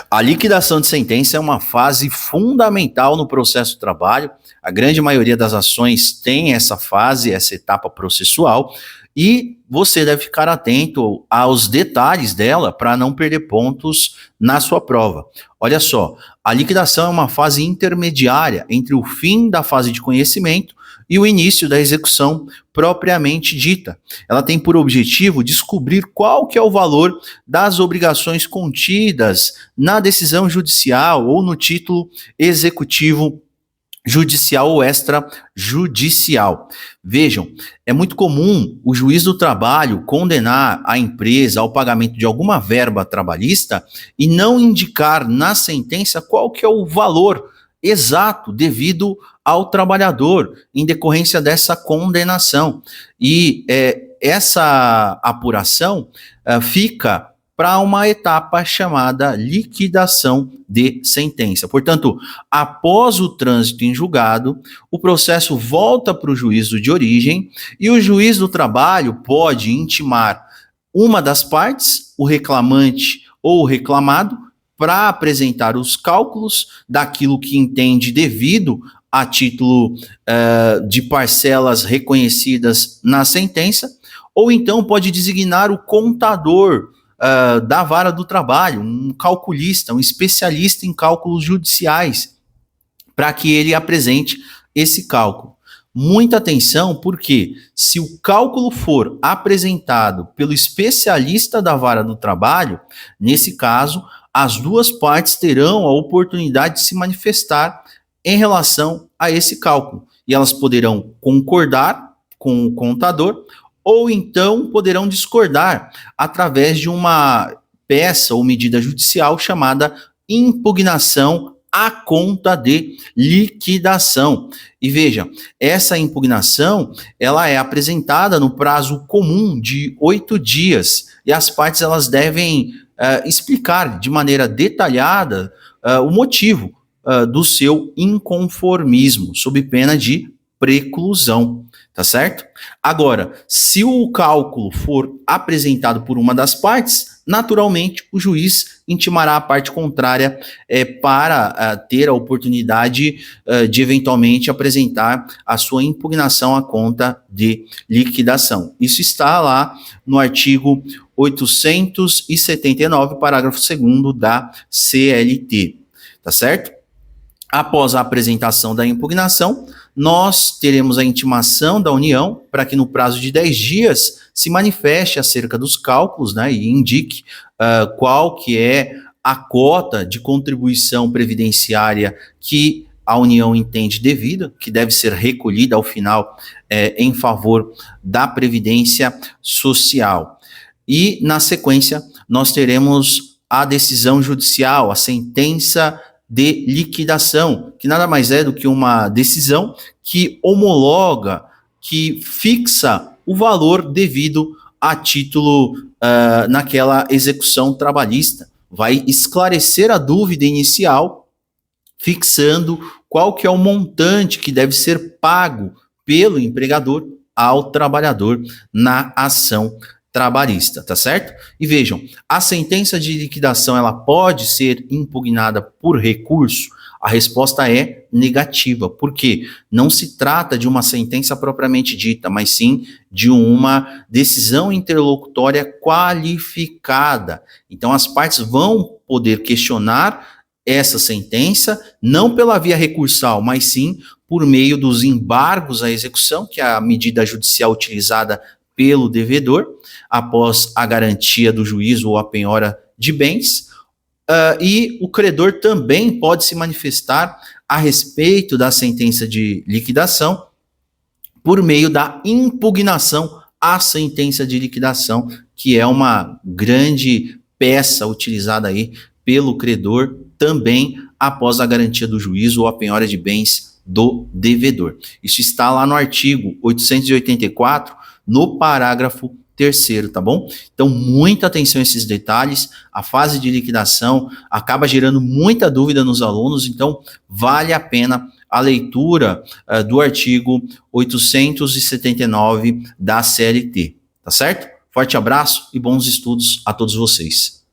A liquidação de sentença é uma fase fundamental no processo de trabalho. A grande maioria das ações tem essa fase, essa etapa processual, e você deve ficar atento aos detalhes dela para não perder pontos na sua prova. Olha só, a liquidação é uma fase intermediária entre o fim da fase de conhecimento e o início da execução propriamente dita. Ela tem por objetivo descobrir qual que é o valor das obrigações contidas na decisão judicial ou no título executivo judicial ou extrajudicial. Vejam, é muito comum o juiz do trabalho condenar a empresa ao pagamento de alguma verba trabalhista e não indicar na sentença qual que é o valor exato devido ao trabalhador em decorrência dessa condenação. E essa apuração fica para uma etapa chamada liquidação de sentença. Portanto, após o trânsito em julgado, o processo volta para o juízo de origem e o juiz do trabalho pode intimar uma das partes, o reclamante ou o reclamado, para apresentar os cálculos daquilo que entende devido a título de parcelas reconhecidas na sentença, ou então pode designar o contador da vara do trabalho, um calculista, um especialista em cálculos judiciais, para que ele apresente esse cálculo. Muita atenção, porque se o cálculo for apresentado pelo especialista da vara do trabalho, nesse caso, as duas partes terão a oportunidade de se manifestar em relação a esse cálculo. E elas poderão concordar com o contador ou então poderão discordar através de uma peça ou medida judicial chamada impugnação à conta de liquidação. E veja, essa impugnação ela é apresentada no prazo comum de 8 dias e as partes elas devem explicar de maneira detalhada o motivo do seu inconformismo, sob pena de preclusão, tá certo? Agora, se o cálculo for apresentado por uma das partes, naturalmente o juiz intimará a parte contrária para ter a oportunidade de eventualmente apresentar a sua impugnação à conta de liquidação. Isso está lá no artigo 879, parágrafo 2º da CLT, tá certo? Após a apresentação da impugnação, nós teremos a intimação da União para que no prazo de 10 dias se manifeste acerca dos cálculos, né, e indique qual que é a cota de contribuição previdenciária que a União entende devida, que deve ser recolhida ao final em favor da Previdência Social. E, na sequência, nós teremos a decisão judicial, a sentença de liquidação, que nada mais é do que uma decisão que homologa, que fixa o valor devido a título naquela execução trabalhista. Vai esclarecer a dúvida inicial, fixando qual que é o montante que deve ser pago pelo empregador ao trabalhador na ação trabalhista, tá certo? E vejam, a sentença de liquidação ela pode ser impugnada por recurso? A resposta é negativa, porque não se trata de uma sentença propriamente dita, mas sim de uma decisão interlocutória qualificada. Então as partes vão poder questionar essa sentença, não pela via recursal, mas sim por meio dos embargos à execução, que é a medida judicial utilizada pelo devedor, após a garantia do juízo ou a penhora de bens, e o credor também pode se manifestar a respeito da sentença de liquidação por meio da impugnação à sentença de liquidação, que é uma grande peça utilizada aí pelo credor também após a garantia do juízo ou a penhora de bens do devedor. Isso está lá no artigo 884, no parágrafo 3º, tá bom? Então, muita atenção a esses detalhes. A fase de liquidação acaba gerando muita dúvida nos alunos, então vale a pena a leitura do artigo 879 da CLT, tá certo? Forte abraço e bons estudos a todos vocês.